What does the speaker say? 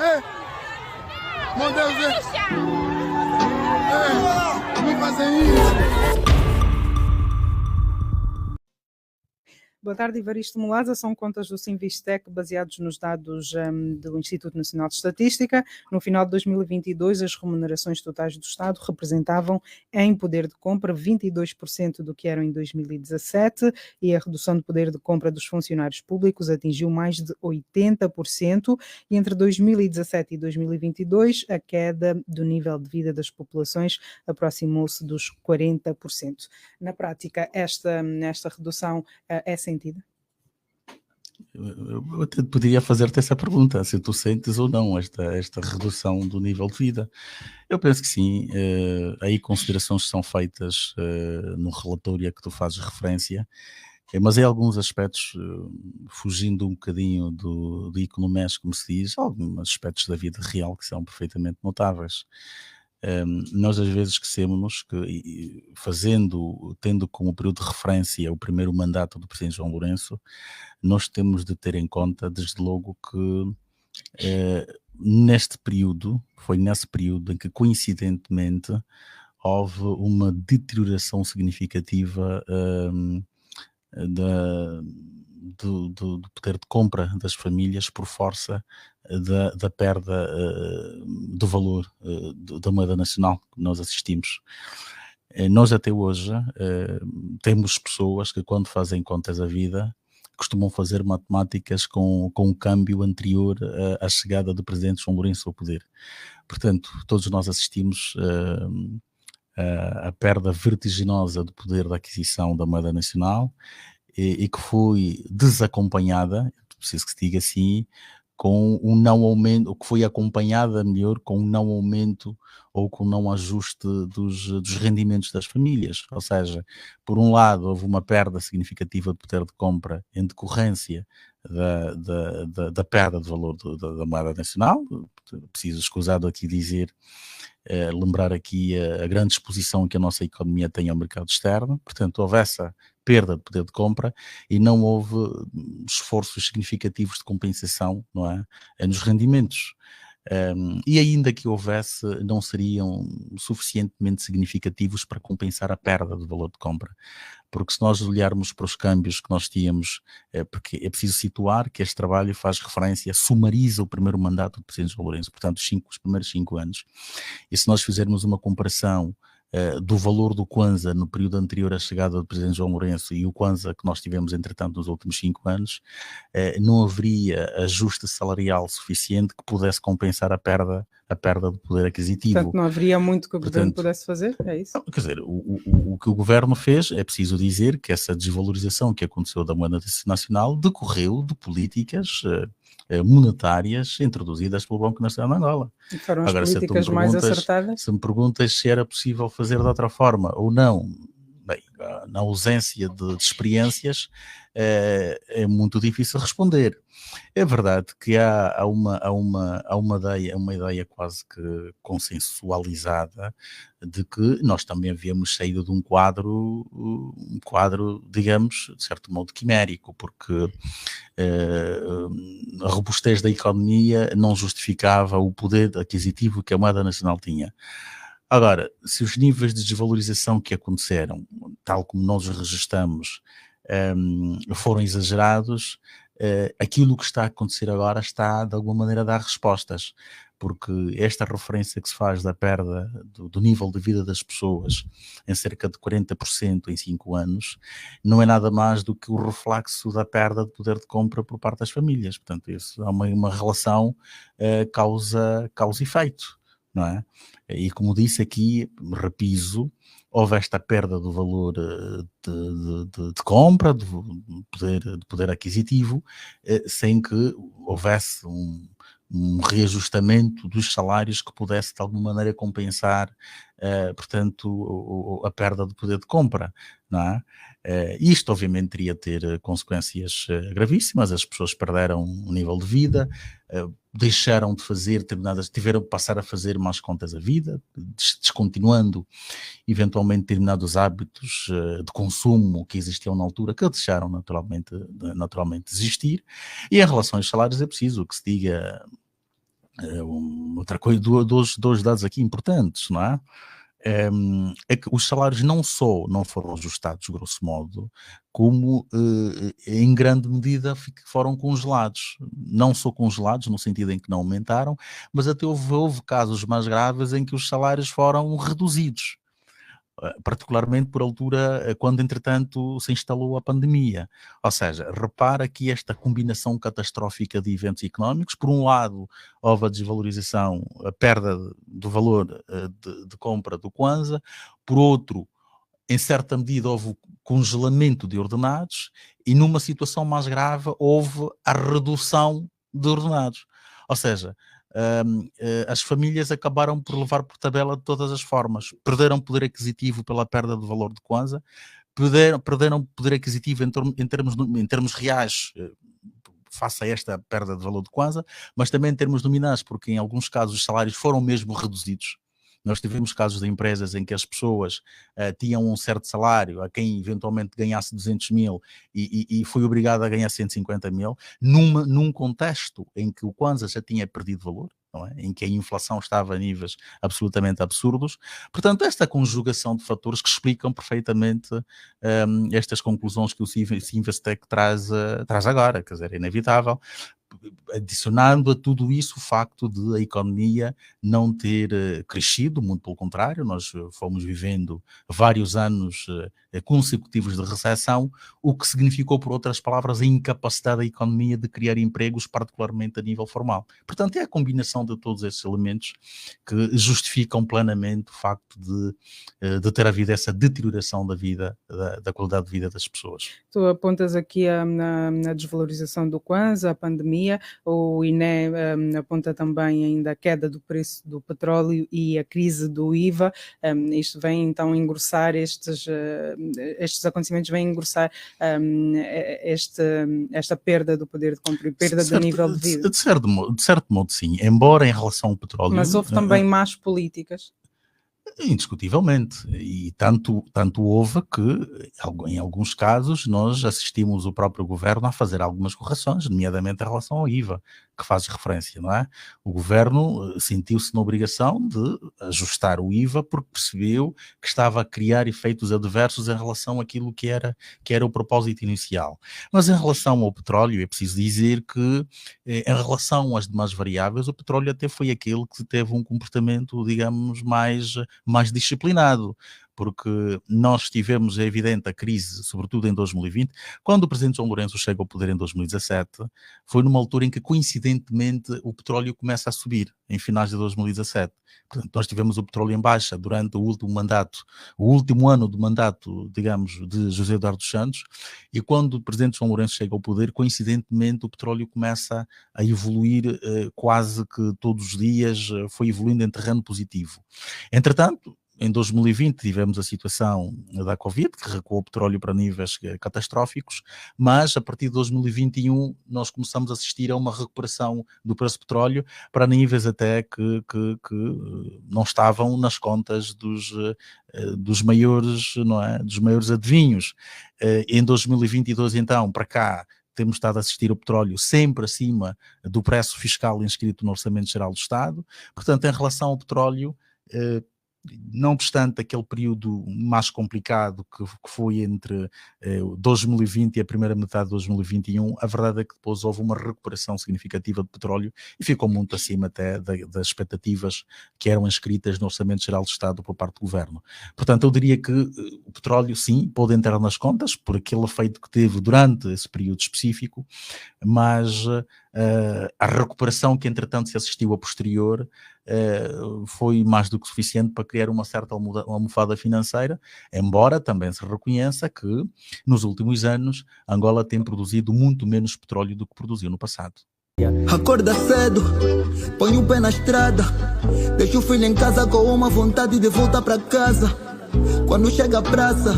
Meu Deus, não fazem isso. Boa tarde, Evaristo Mulaza. São contas do Sinvistec baseados nos dados do Instituto Nacional de Estatística. No final de 2022, as remunerações totais do Estado representavam em poder de compra 22% do que eram em 2017 e a redução de poder de compra dos funcionários públicos atingiu mais de 80% e entre 2017 e 2022 a queda do nível de vida das populações aproximou-se dos 40%. Na prática, esta redução é sentida? Eu até poderia fazer-te essa pergunta, se tu sentes ou não esta redução do nível de vida. Eu penso que sim. Aí considerações são feitas no relatório a que tu fazes referência, mas em alguns aspectos, fugindo um bocadinho do economés, como se diz, alguns aspectos da vida real que são perfeitamente notáveis. Nós às vezes esquecemos que, tendo como período de referência o primeiro mandato do presidente João Lourenço, nós temos de ter em conta, desde logo, que foi nesse período em que, coincidentemente, houve uma deterioração significativa do poder de compra das famílias por força da perda do valor da moeda nacional que nós assistimos. Nós até hoje temos pessoas que, quando fazem contas à vida, costumam fazer matemáticas com o câmbio anterior à chegada do presidente João Lourenço ao poder. Portanto, todos nós assistimos a perda vertiginosa do poder de aquisição da moeda nacional e que foi desacompanhada, preciso que se diga assim, com um não aumento, ou que foi acompanhada melhor com um não aumento ou com um não ajuste dos rendimentos das famílias. Ou seja, por um lado houve uma perda significativa de poder de compra em decorrência da perda de valor da moeda nacional. Preciso, escusado aqui dizer, lembrar aqui a grande exposição que a nossa economia tem ao mercado externo. Portanto, houve essa perda de poder de compra e não houve esforços significativos de compensação, não é, nos rendimentos. E ainda que houvesse, não seriam suficientemente significativos para compensar a perda do valor de compra. Porque se nós olharmos para os câmbios que nós tínhamos, porque é preciso situar que este trabalho faz referência, sumariza o primeiro mandato do presidente João Lourenço, portanto os primeiros 5 anos. E se nós fizermos uma comparação do valor do Kwanza no período anterior à chegada do presidente João Lourenço e o Kwanza que nós tivemos, entretanto, nos últimos 5 anos, não haveria ajuste salarial suficiente que pudesse compensar a perda do poder aquisitivo. Portanto, não haveria muito que o governo pudesse fazer, é isso? Não, quer dizer, o que o governo fez, é preciso dizer que essa desvalorização que aconteceu da moeda nacional decorreu de políticas monetárias introduzidas pelo Banco Nacional de Angola. E foram as políticas mais acertadas? Se me perguntas se era possível fazer de outra forma ou não, bem, na ausência de experiências, é muito difícil responder. É verdade que há uma ideia quase que consensualizada de que nós também havíamos saído de um quadro, digamos, de certo modo quimérico, porque a robustez da economia não justificava o poder aquisitivo que a moeda nacional tinha. Agora, se os níveis de desvalorização que aconteceram, tal como nós os registramos, foram exagerados, aquilo que está a acontecer agora está, de alguma maneira, a dar respostas, porque esta referência que se faz da perda do nível de vida das pessoas em cerca de 40% em 5 anos, não é nada mais do que o reflexo da perda de poder de compra por parte das famílias. Portanto, isso é uma relação causa-efeito, não é? E como disse aqui, repiso, houve esta perda do valor de compra, de poder aquisitivo, sem que houvesse um reajustamento dos salários que pudesse de alguma maneira compensar, portanto, a perda de poder de compra, não é? Isto obviamente teria de ter consequências gravíssimas. As pessoas perderam o nível de vida, deixaram de fazer tiveram de passar a fazer mais contas à vida, descontinuando eventualmente determinados hábitos de consumo que existiam na altura, que deixaram naturalmente de existir. E em relação aos salários é preciso que se diga Outra coisa, dois dados aqui importantes, não é? É que os salários não só não foram ajustados, grosso modo, como em grande medida foram congelados. Não só congelados, no sentido em que não aumentaram, mas até houve casos mais graves em que os salários foram reduzidos. Particularmente por altura, quando entretanto se instalou a pandemia. Ou seja, repara que esta combinação catastrófica de eventos económicos, por um lado houve a desvalorização, a perda do valor de compra do Kwanza, por outro, em certa medida houve o congelamento de ordenados e numa situação mais grave houve a redução de ordenados. Ou seja, as famílias acabaram por levar por tabela de todas as formas. Perderam poder aquisitivo pela perda do valor de Kwanza, perderam poder aquisitivo em termos reais face a esta perda de valor de Kwanza, mas também em termos nominais, porque em alguns casos os salários foram mesmo reduzidos. Nós tivemos casos de empresas em que as pessoas tinham um certo salário, a quem eventualmente ganhasse 200 mil e foi obrigado a ganhar 150 mil, num contexto em que o Kwanza já tinha perdido valor, não é? Em que a inflação estava a níveis absolutamente absurdos. Portanto, esta conjugação de fatores que explicam perfeitamente estas conclusões que o Cinvestec traz agora, quer dizer, é inevitável. Adicionando a tudo isso o facto de a economia não ter crescido, muito pelo contrário, nós fomos vivendo vários anos consecutivos de recessão, o que significou, por outras palavras, a incapacidade da economia de criar empregos, particularmente a nível formal. Portanto, é a combinação de todos esses elementos que justificam plenamente o facto de ter havido essa deterioração da vida, da qualidade de vida das pessoas. Tu apontas aqui a desvalorização do Kwanza, a pandemia. O INE aponta também ainda a queda do preço do petróleo e a crise do IVA. Isto vem então engrossar estes acontecimentos, vem engrossar esta perda do poder de compra e perda do nível de vida. De certo modo, sim. Embora em relação ao petróleo... Mas houve também más políticas. Indiscutivelmente, e tanto houve que em alguns casos nós assistimos o próprio governo a fazer algumas correções, nomeadamente em relação ao IVA, que faz referência, não é? O governo sentiu-se na obrigação de ajustar o IVA porque percebeu que estava a criar efeitos adversos em relação àquilo que era o propósito inicial. Mas em relação ao petróleo, é preciso dizer que em relação às demais variáveis, o petróleo até foi aquele que teve um comportamento, digamos, mais disciplinado, porque nós tivemos, é evidente, a crise, sobretudo em 2020, quando o presidente João Lourenço chega ao poder em 2017, foi numa altura em que, coincidentemente, o petróleo começa a subir, em finais de 2017. Portanto, nós tivemos o petróleo em baixa durante o último ano do mandato, digamos, de José Eduardo dos Santos, e quando o presidente João Lourenço chega ao poder, coincidentemente, o petróleo começa a evoluir quase que todos os dias, foi evoluindo em terreno positivo. Entretanto, em 2020 tivemos a situação da Covid, que recuou o petróleo para níveis catastróficos, mas a partir de 2021 nós começamos a assistir a uma recuperação do preço do petróleo para níveis até que não estavam nas contas dos maiores, não é? Dos maiores adivinhos. Em 2022, então, para cá, temos estado a assistir o petróleo sempre acima do preço fiscal inscrito no Orçamento Geral do Estado. Portanto, em relação ao petróleo, não obstante aquele período mais complicado que foi entre 2020 e a primeira metade de 2021, a verdade é que depois houve uma recuperação significativa de petróleo e ficou muito acima até das expectativas que eram inscritas no Orçamento Geral do Estado por parte do Governo. Portanto, eu diria que o petróleo, sim, pode entrar nas contas por aquele efeito que teve durante esse período específico, mas a recuperação que entretanto se assistiu a posterior foi mais do que suficiente para criar uma certa almofada financeira, embora também se reconheça que nos últimos anos Angola tem produzido muito menos petróleo do que produziu no passado. Acorda cedo, põe o pé na estrada, deixa o filho em casa com uma vontade de voltar para casa. Quando chega a praça,